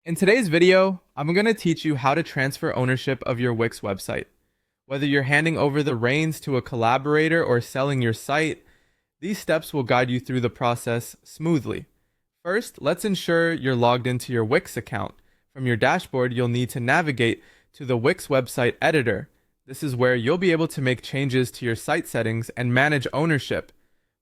In today's video, I'm going to teach you how to transfer ownership of your Wix website. Whether you're handing over the reins to a collaborator or selling your site, these steps will guide you through the process smoothly. First, let's ensure you're logged into your Wix account. From your dashboard, you'll need to navigate to the Wix website editor. This is where you'll be able to make changes to your site settings and manage ownership.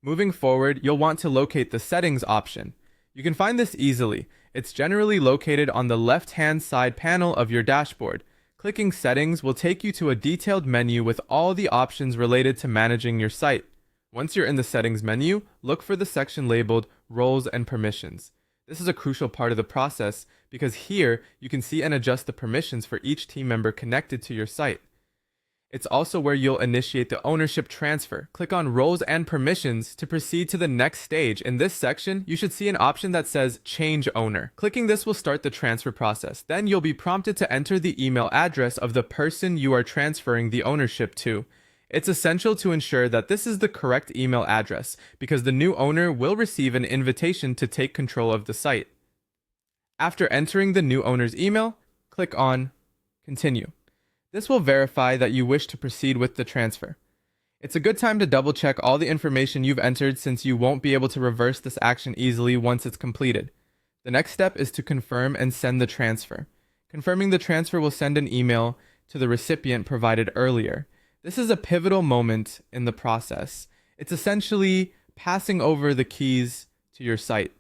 Moving forward, you'll want to locate the settings option. You can find this easily. It's generally located on the left-hand side panel of your dashboard. Clicking Settings will take you to a detailed menu with all the options related to managing your site. Once you're in the Settings menu, look for the section labeled Roles and Permissions. This is a crucial part of the process because here you can see and adjust the permissions for each team member connected to your site. It's also where you'll initiate the ownership transfer. Click on Roles and Permissions to proceed to the next stage. In this section, you should see an option that says Change Owner. Clicking this will start the transfer process. Then you'll be prompted to enter the email address of the person you are transferring the ownership to. It's essential to ensure that this is the correct email address because the new owner will receive an invitation to take control of the site. After entering the new owner's email, click on Continue. This will verify that you wish to proceed with the transfer. It's a good time to double check all the information you've entered since you won't be able to reverse this action easily once it's completed. The next step is to confirm and send the transfer. Confirming the transfer will send an email to the recipient provided earlier. This is a pivotal moment in the process. It's essentially passing over the keys to your site.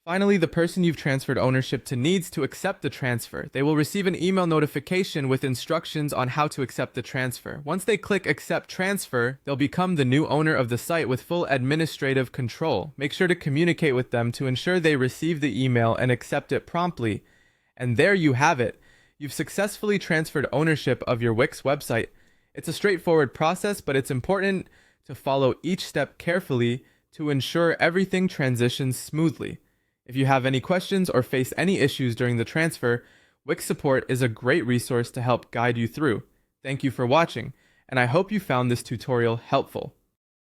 Finally, the person you've transferred ownership to needs to accept the transfer. They will receive an email notification with instructions on how to accept the transfer. Once they click Accept Transfer, they'll become the new owner of the site with full administrative control. Make sure to communicate with them to ensure they receive the email and accept it promptly. And there you have it. You've successfully transferred ownership of your Wix website. It's a straightforward process, but it's important to follow each step carefully to ensure everything transitions smoothly. If you have any questions or face any issues during the transfer, Wix support is a great resource to help guide you through. Thank you for watching, and I hope you found this tutorial helpful.